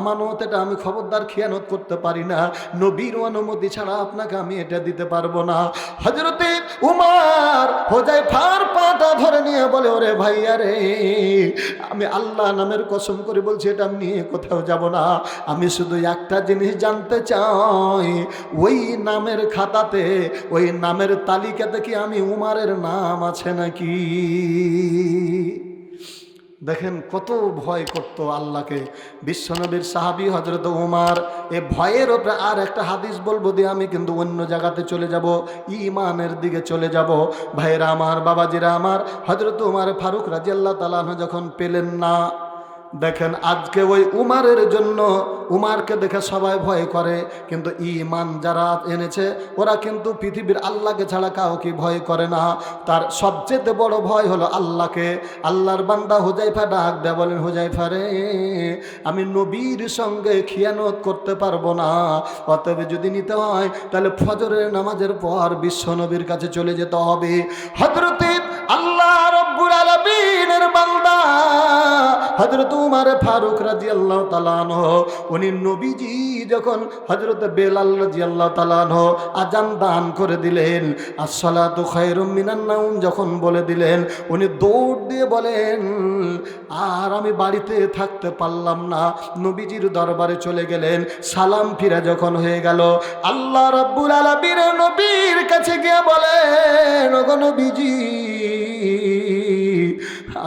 Speaker 1: আমানত, এটা আমি খবরদার খিয়ানত করতে পারি না, নবীর অনুমতি ছাড়া আপনাকে আমি এটা দিতে পারবো না। হযরতে উমর হুযায়ফার পাটা ধরে নিয়ে বলে, ওরে ভাইয়া রে, আমি আল্লাহ নামের কসম করে বলছি এটা আমি নিয়ে কোথাও যাব না। আমি শুধু একটা জিনিস জানতে চাই, ওই নামের খাতাতে, ওই নামের তালিকাতে কি আমি উমারের নাম আছে নাকি? দেখেন কত ভয় করত আল্লাহকে বিশ্বনবীর সাহাবী হযরত উমর। এ ভয়ের ওপরে আর একটা হাদিস বলবো দিয়ে আমি কিন্তু অন্য জায়গাতে চলে যাব, ঈমানের দিকে চলে যাব। ভাইরা আমার, বাবাজিরা আমার, হযরত উমর ফারুক রাদিয়াল্লাহু তাআলা আনহু যখন পেলেন না, দেখেন আজকে ওই উমারের জন্য, উমারকে দেখে সবাই ভয় করে, কিন্তু ঈমান যারা এনেছে ওরা কিন্তু পৃথিবীর আল্লাহকে ছাড়া কাউকে ভয় করে না। তার সবচেয়ে বড় ভয় হলো আল্লাহকে। আল্লাহর বান্দা হুযায়ফা ডাক দেয়া বলেন, হুযায়ফা রে, আমি নবীর সঙ্গে খিয়ানত করতে পারবো না, অতএব যদি নিতে হয় তাহলে ফজরের নামাজের পর বিশ্ব নবীর কাছে চলে যেতে হবে। হযরতে আল্লাহ রাব্বুল আলামিনের বান্দা হযরত উমর ফারুক রাদিয়াল্লাহু তাআলা আনহু, উনি নবীজি যখন হযরত বেলাল রাদিয়াল্লাহু তাআলা আনহু আযান দান করে দিলেন, আসসালাতু খায়রুম মিনান নাওম যখন বলে দিলেন, উনি দৌড় দিয়ে বলেন, আর আমি বাড়িতে থাকতে পারলাম না, নবীজির দরবারে চলে গেলেন। সালাম ফিরা যখন হয়ে গেল, আল্লাহ রাব্বুল আলামিন নবীর কাছে গিয়ে বলেন, ওগো নবীজি,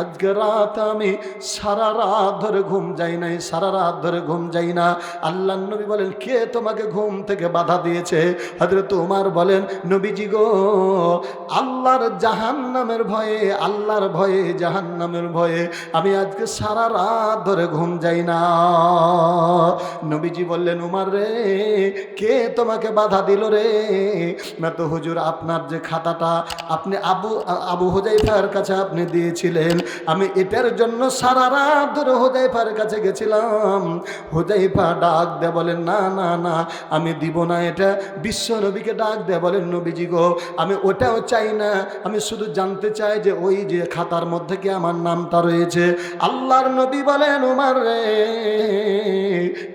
Speaker 1: আজকে রাত আমি সারা রাত ধরে ঘুম যাই নাই, সারা রাত ধরে ঘুম যাই না। আল্লাহর নবী বলেন, কে তোমাকে ঘুম থেকে বাধা দিয়েছে? হযরত উমর বলেন, নবীজি গো, আল্লাহর জাহান্নামের ভয়ে, আল্লাহর ভয়ে, জাহান্নামের ভয়ে আমি আজকে সারা রাত ধরে ঘুম যাই না। নবীজি বললেন, উমর রে, কে তোমাকে বাধা দিল রে? না তো হুজুর, আপনার যে খাতাটা আপনি আবু হুযায়ফার কাছে আপনি দিয়েছিলেন, আমি এটার জন্য সারা রাত ধরে হুযায়ফার কাছে গেছিলাম। হুযায়ফা ডাক দে বলেন, না না না, আমি দিব না এটা। বিশ্ব নবীকে ডাক দে বলেন, নবীজি গো, আমি ওটাও চাই না, আমি শুধু জানতে চাই যে ওই যে খাতার মধ্যে কি আমার নামটা রয়েছে। আল্লাহর নবী বলেন, উমর রে,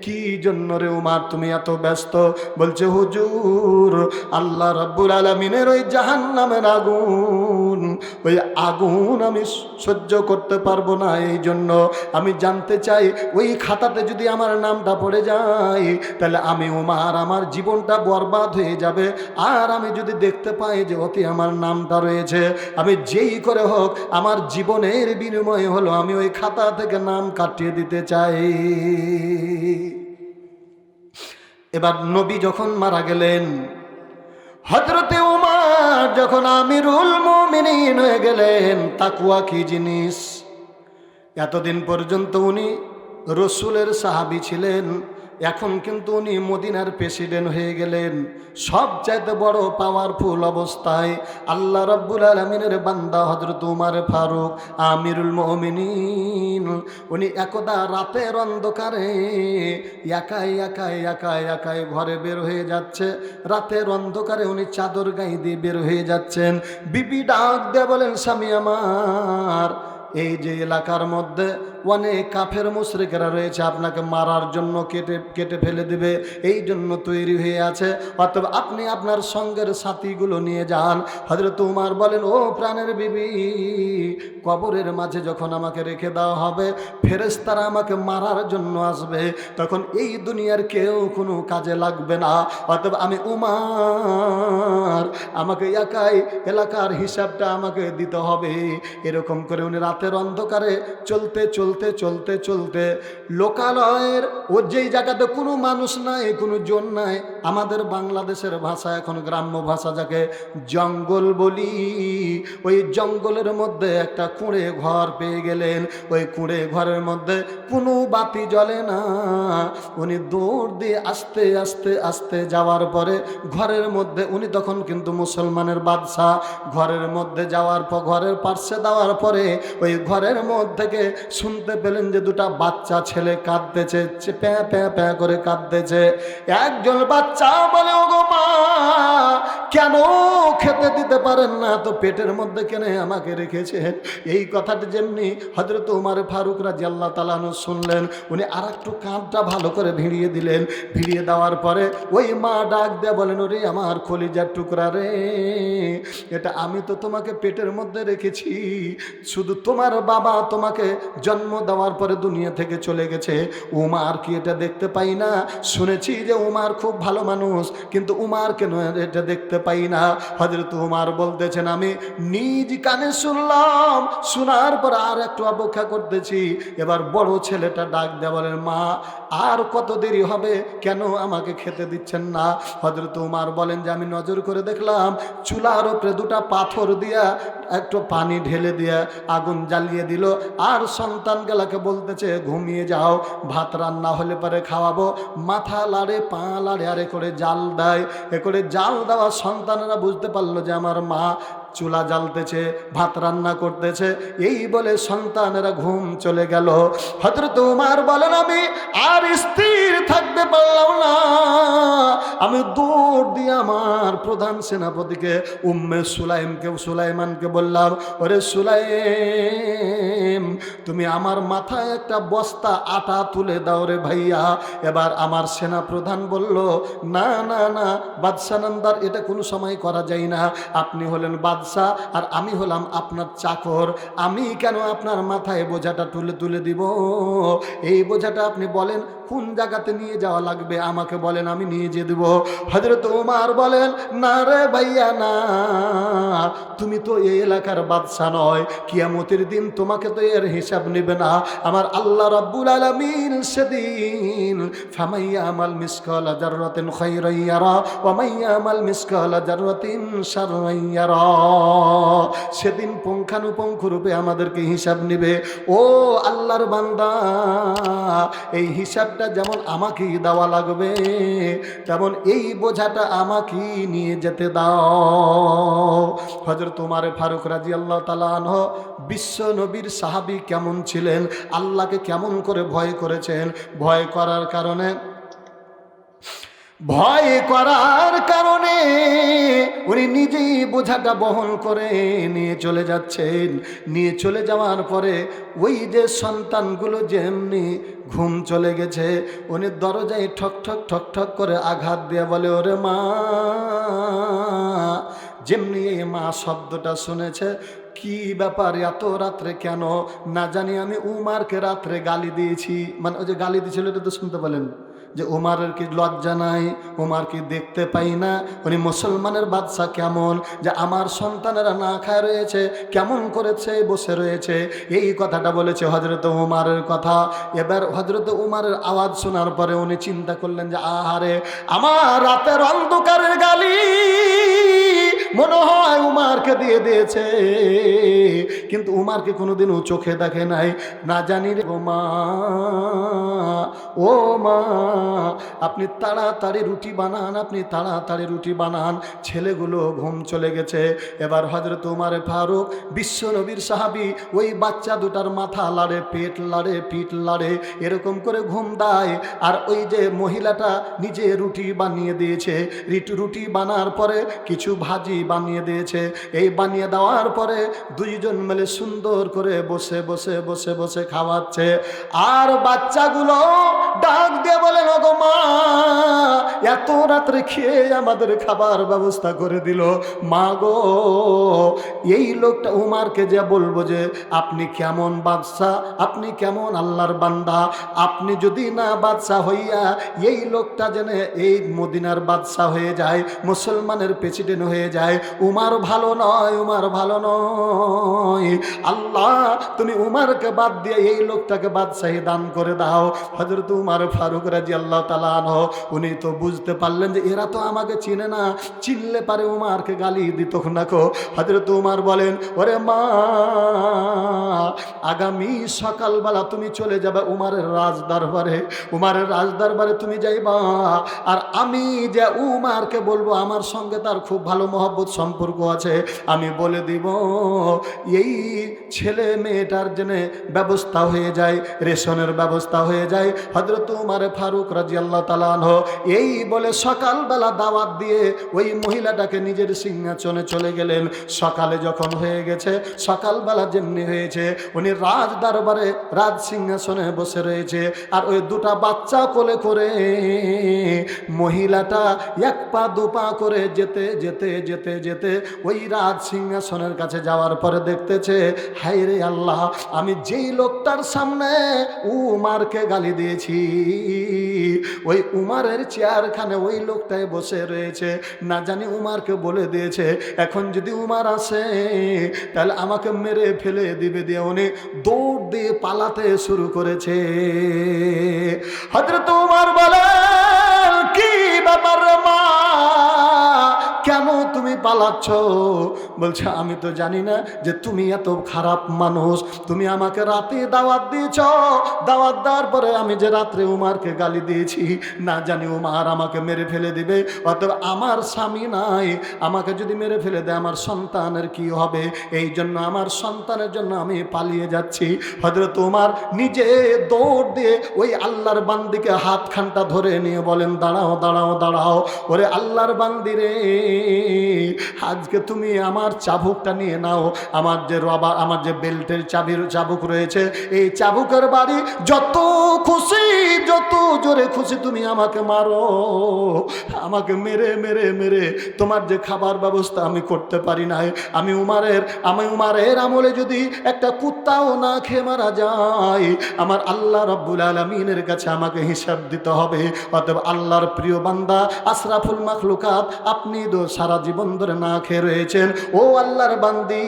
Speaker 1: কি জন্য রে উমর তুমি এত ব্যস্ত? বলছে, হুজুর, আল্লাহ রাব্বুল আলামিনের ওই জাহান্নামের আগুন, ওই আগুন আমি সহ্য করতে পারবো না, এই জন্য আমি জানতে চাই ওই খাতাতে যদি আমার নামটা পড়ে যায় তাহলে আমি উমর, আমার জীবনটা বরবাদ হয়ে যাবে। আর আমি যদি দেখতে পাই যে ওতে আমার নামটা রয়েছে, আমি যেই করে হোক আমার জীবনের বিনিময়ে হলো আমি ওই খাতা থেকে নাম কাটিয়ে দিতে চাই। এবার নবী যখন মারা গেলেন, হযরতে উমর যখন আমিরুল মুমিনিন হয়ে গেলেন, তাকওয়া কি জিনিস, এতদিন পর্যন্ত উনি রসুলের সাহাবী ছিলেন, এখন কিন্তু উনি মদিনার প্রেসিডেন্ট হয়ে গেলেন, সবচাইতে বড় পাওয়ারফুল অবস্থায়। আল্লাহ রাব্বুল আলামিনের বান্দা হযরত উমর ফারুক আমিরুল মুমিনিন, উনি একদা রাতের অন্ধকারে একাই একাই একাই একাই ঘরে বের হয়ে যাচ্ছে। রাতের অন্ধকারে উনি চাদর গায়ে দিয়ে বের হয়ে যাচ্ছেন। বিবি ডাক দিয়ে বলেন, স্বামী আমার, এই যে এলাকার মধ্যে অনেক কাফের মুশরিকরা রয়েছে, আপনাকে মারার জন্য কেটে ফেলে দিবে, এই জন্য তৈরি হয়ে আছে, অতএব আপনি আপনার সঙ্গের সাথীগুলো নিয়ে যান। হযরত উমর বলেন, ও প্রাণের বিবি, কবরের মাঝে যখন আমাকে রেখে দেওয়া হবে, ফেরেশতারা আমাকে মারার জন্য আসবে, তখন এই দুনিয়ার কেউ কোনো কাজে লাগবে না, অতএব আমি উমর, আমাকে একাই এলাকার হিসাবটা আমাকে দিতে হবে। এরকম করে উনি রাতের অন্ধকারে চলতে চলতে চলতে চলতে লোকালয়ের, ও যেই জায়গাতে কোনো মানুষ নাই, কোনো জন নাই, আমাদের বাংলাদেশের ভাষা, এখন গ্রাম্য ভাষা যাকে জঙ্গল বলি, ওই জঙ্গলের মধ্যে একটা কুঁড়ে ঘর পেয়ে গেলেন। ওই কুঁড়ে ঘরের মধ্যে কোনো বাতি জ্বলে না। উনি দৌড় দিয়ে আস্তে আস্তে আস্তে যাওয়ার পরে ঘরের মধ্যে, উনি তখন কিন্তু মুসলমানের বাদশাহ, ঘরের মধ্যে যাওয়ার পর ঘরের পার্শ্বে দেওয়ার পরে ওই ঘরের মধ্যে থেকে শুনতে পেলেন যে দুটা বাচ্চা ছেলে কাঁদতেছে, প্যাঁ প্যাঁ প্যাঁ করে কাঁদতেছে। একজন বাচ্চা বলে, ওগো মা, কেন খেতে দিতে পারেন না, তো পেটের মধ্যে কেন আমাকে রেখেছেন? এই কথাটা যেমনি হযরত ওমর ফারুক রাদিয়াল্লাহু তাআলা আনহু শুনলেন, উনি আর একটু কাঁধটা ভালো করে ভিড়িয়ে দিলেন। ভিড়িয়ে দেওয়ার পরে ওই মা ডাক দিয়ে বলেন, ওরে আমার কলিজার টুকরা রে, এটা আমি তো তোমাকে পেটের মধ্যে রেখেছি, শুধু তোমার বাবা তোমাকে জন্ম দেওয়ার পরে দুনিয়া থেকে চলে গেছে, উমার কি এটা দেখতে পাই না? শুনেছি যে উমার খুব ভালো মানুষ, কিন্তু উমার কেন এটা দেখতে পাই না? হযরত উমার বলতেছেন, আমি নিজ কানে শুনলাম, শোনার পর আর একটু অপেক্ষা করতেছি। এবার বড় ছেলেটা ডাক দেয়া বলেন, মা আর কত দেরি হবে, কেন আমাকে খেতে দিচ্ছেন না? হযরত উমার বলেন যে আমি নজর করে দেখলাম চুলার উপরে দুটা পাথর দিয়া একটু পানি ঢেলে দিয়া আগুন জ্বালিয়ে দিল, আর সন্তানগুলাকে বলতেছে ঘুমিয়ে যাও, ভাত রান্না হলে পরে খাওয়াবো। মাথা লাড়ে পা লাড়ে আর এ করে জাল দেয়। এ করে জাল দেওয়া সন্তানেরা বুঝতে পারলো যে আমার মা চুলা জ্বালতেছে, ভাত রান্না করতেছে। এই বলে সন্তানেরা ঘুম চলে গেল। হযরত উমর বলেন, আমি আর স্থির থাকতে পারলাম না, আমি দৌড় দিয়ে আমার প্রধান সেনাপতিকে উম্মে সুলাইমানকে বললাম, ওরে সুলাইম, তুমি আমার মাথায় একটা বস্তা আটা তুলে দাও রে ভাইয়া। এবার আমার সেনা প্রধান বলল, না না না বাদশা নামদার, এটা কোনো সময় করা যায় না, আপনি হলেন বাদশা আর আমি হলাম আপনার চাকর, আমি কেন আপনার মাথায় বোঝাটা তুলে দিব? এই বোঝাটা আপনি বলেন কোন জায়গাতে নিয়ে যাওয়া লাগবে, আমাকে বলেন, আমি নিয়ে যেয়ে দেব। হযরত ওমর বলেন, না রে ভাইয়া না, তুমি তো এই এলাকার বাদশা নয়, কিয়ামতের দিন তোমাকে তো এর হিসাব নেবে না। আমার আল্লাহ রাব্বুল আলামিন সেদিন ফামাইয়ামাল মিসকালা যাররাতিন খায়রান ইয়ারা ওয়া মাইয়ামাল মিসকালা যাররাতিন শাররান ইয়ারা, সেদিন পুঙ্খানুপুঙ্খ রূপে আমাদেরকে হিসাব নেবে। ও আল্লাহর বান্দা, এই হিসাবটা যেমন আমাকেই দেওয়া লাগবে, তেমন এই বোঝাটা আমাকেই নিয়ে যেতে দাও। হযরত ওমর ফারুক রাদিয়াল্লাহু তাআলা আনহু বিশ্ব নবীর সাহাবী কেমন ছিলেন, আল্লাহকে কেমন করে ভয় করেছেন, ভয় করার কারণে উনি নিজেই বোঝাটা বহন করে নিয়ে চলে যাচ্ছেন। নিয়ে চলে যাওয়ার পরে ওই যে সন্তানগুলো যেমনি ঘুম চলে গেছে, উনি দরজায় ঠক ঠক ঠক ঠক করে আঘাত দিয়ে বলে, ওরে মা। যেমনি এই মা শব্দটা শুনেছে, কি ব্যাপার এত রাত্রে কেন? না জানি আমি উমারকে রাত্রে গালি দিয়েছি, মানে ওই যে গালি দিয়েছিল এটা তো শুনতে পেলেন, যে উমারের কি লজ্জা নাই, উমার কি দেখতে পাই না উনি মুসলমানের বাদশা কেমন, যে আমার সন্তানেরা না খায় রয়েছে, কেমন করেছে বসে রয়েছে, এই কথাটা বলেছে হযরত উমারের কথা। এবার হযরত উমারের আওয়াজ শোনার পরে উনি চিন্তা করলেন যে আহারে, আমার রাতের অন্ধকারের গালি মনে হয় উমারকে দিয়ে দিয়েছে, কিন্তু উমারকে কোনোদিনও চোখে দেখে নাই। না জানি রে মা, ও মা, আপনি তাড়াতাড়ি রুটি বানান, আপনি তাড়াতাড়ি রুটি বানান, ছেলেগুলো ঘুম চলে গেছে। এবার হযরত ওমর ফারুক বিশ্ব নবীর সাহাবী ওই বাচ্চা দুটার মাথা লাড়ে, পেট লাড়ে, পিঠ লাড়ে, এরকম করে ঘুম দেয়। আর ওই যে মহিলাটা নিজে রুটি বানিয়ে দিয়েছে, রুটি বানার পরে কিছু ভাজি বানিয়ে দিয়েছে। এই বানিয়ে দেওয়ার পরে দুইজন মিলে সুন্দর করে বসে বসে বসে বসে খাওয়াচ্ছে। আর বাচ্চাগুলো ডাক দিয়ে বলেন, ওগো মা, এত রাত্রে খেয়ে আমাদের খাবার ব্যবস্থা করে দিল, মা গো, এই লোকটা উমারকে যে বলবো যে আপনি কেমন বাদশা, আপনি কেমন আল্লাহর বান্দা, আপনি যদি না বাদশা হইয়া এই লোকটা যেন এই মদিনার বাদশা হয়ে যায়, মুসলমানের প্রেসিডেন্ট হয়ে যায়, উমার ভালো নয়, উমার ভালো নয়। আল্লাহ, তুমি উমারকে বাদ দিয়ে এই লোকটাকে বাদশাহী দান করে দাও। হযরত উমর ফারুক রাদিয়াল্লাহু তাআলা আনহু উনি তো বুঝতে পারলেন যে এরা তো আমাকে চিনে না, চিনলে পারে উমারকে গালি দিত না কো। হযরত উমর বলেন, ওরে মা, আগামী সকালবেলা তুমি চলে যাবে উমারের রাজদরবারে, উমারের রাজদরবারে তুমি যাইবা, আর আমি যে উমারকে বলবো আমার সঙ্গে তার খুব ভালো মহব্বত সম্পর্ক আছে, আমি বলে দিব এই ছেলে মেয়েটার জন্য ব্যবস্থা হয়ে যায়, রেশনের ব্যবস্থা হয়ে যায়। হযরত উমার ফারুক রাদিয়াল্লাহু তাআলা আনহু এই বলে সকালবেলা দাওয়াত দিয়ে ওই মহিলাটাকে নিজের সিংহাসনে চলে গেলেন। সকালে যখন হয়ে গেছে, সকালবেলা যেমনি হয়েছে, উনি রাজ দরবারে রাজ সিংহাসনে বসে রয়েছে, আর ওই দুটা বাচ্চা কোলে করে মহিলাটা এক পা দু পা করে যেতে যেতে যেতে যেতে ওই রাজ সিংহাসনের কাছে যাওয়ার পরে দেখতেছে, হায় রে আল্লাহ, আমি যেই লোকটার সামনে উমারকে গালি দিয়েছি, ওই উমারের চেয়ারখানে ওই লোকটাই বসে রয়েছে। না জানি উমারকে বলে দিয়েছে এখন যদি উমার আসে তাহলে আমাকে মেরে ফেলে দিবে, দিয়ে উনি দৌড় দিয়ে পালাতে শুরু করেছে। হযরত উমার বলে, কি ব্যাপার মা, কেন তুমি পালাচ্ছ? বলছে আমি তো জানি না যে তুমি এত খারাপ মানুষ, তুমি আমাকে রাতে দাওয়াত দিয়েছ, দাওয়াত দেওয়ার পরে আমি যে রাত্রে উমারকে গালি দিয়েছি, না জানি উমার আমাকে মেরে ফেলে দিবে, অতএব আমার স্বামী নাই, আমাকে যদি মেরে ফেলে দেয় আমার সন্তানের কি হবে, এই জন্য আমার সন্তানের জন্য আমি পালিয়ে যাচ্ছি। হযরত উমার নিজে দৌড় দিয়ে ওই আল্লাহর বান্দিকে হাতখানটা ধরে নিয়ে বলেন, দাঁড়াও দাঁড়াও দাঁড়াও, ওরে আল্লাহর বান্দি রে, আজকে তুমি আমার চাবুকটা নিয়ে নাও, আমার যে রবার, আমার যে বেল্টের চাবুক রয়েছে, এই চাবুকের বাড়ি যত খুশি, যত জোরে খুশি তুমি আমাকে মারো, আমাকে মেরে মেরে মেরে তোমার যে খাবার ব্যবস্থা আমি করতে পারি নাই, আমি উমারের আমলে যদি একটা কুত্তাও না খেয়ে মারা যায়, আমার আল্লাহ রাব্বুল আলামিনের কাছে আমাকে হিসাব দিতে হবে। অতএব আল্লাহর প্রিয় বান্দা আশরাফুল মাখলুকাত, আপনি তো সারা জীবন ধরে না খেয়ে রয়েছেন, ও আল্লাহর বান্দি,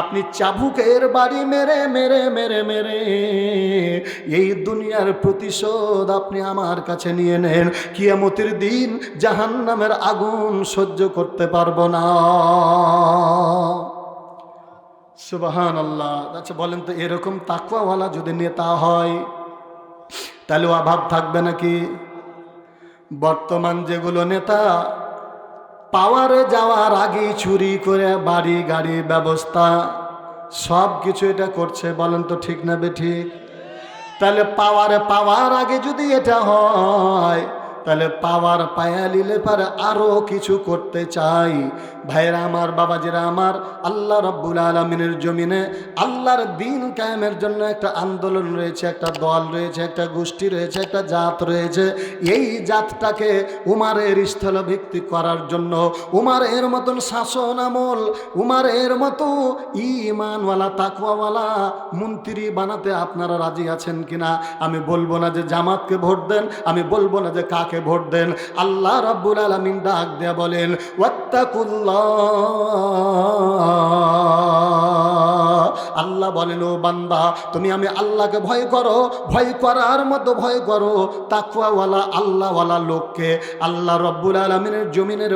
Speaker 1: আপনি চাবুকের বাড়ি মেরে মেরে মেরে মেরে এই দুনিয়ার প্রতিশোধ আপনি আমার কাছে নিয়ে নেন, কিয়ামতের দিন জাহান্নামের আগুন সহ্য করতে পারবো না। সুবহানাল্লাহ। আচ্ছা বলেন তো, এরকম তাকওয়াওয়ালা যদি নেতা হয় তাহলে অভাব থাকবে নাকি? বর্তমান যেগুলো নেতা পাওয়ারে যাওয়ার আগেই চুরি করে বাড়ি গাড়ি ব্যবস্থা সব কিছু এটা করছে, বলেন তো ঠিক না বেঠিক? তাহলে পাওয়ার আগে যদি এটা হয়, তাহলে পাওয়ার পায়া নিলে পারে আরো কিছু করতে চাই। ভাইরা আমার, বাবাজিরা আমার, আল্লাহ রাব্বুল আলামিনের জমিনে আল্লাহর দ্বীন কায়েমের জন্য একটা আন্দোলন রয়েছে, একটা দল রয়েছে, একটা গোষ্ঠী রয়েছে, একটা জাত রয়েছে। এই জাতটাকে উমারের স্থলভিত্তি করার জন্য, উমারের মতন শাসন আমল, উমারের মতো ঈমানওয়ালা তাকওয়াওয়ালা মন্ত্রী বানাতে আপনারা রাজি আছেন কিনা? আমি বলবো না যে জামাতকে ভোট দেন, আমি বলবো না যে কাকে ভোট দেন। আল্লাহ রাব্বুল আলামিন ডাক দেয়া বলেন, ওয়াত্তাকুল্লাহ, আল্লাহ বলেন, ও বান্দা তুমি আমি আল্লাহকে ভয় করো, ভয় করার মতো ভয় করো তাকওয়াওয়ালা আল্লাহওয়ালা লোককে। আল্লাহ রাব্বুল আলামিনের জমিনের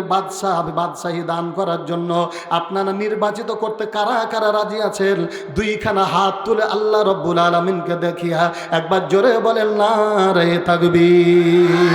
Speaker 1: বাদশাহী দান করার জন্য আপনারা নির্বাচিত করতে কারা কারা রাজি আছেন? দুইখানা হাত তুলে আল্লাহ রাব্বুল আলামিনকে দেখিয়া একবার জোরে বলেন নারে তাকবীর।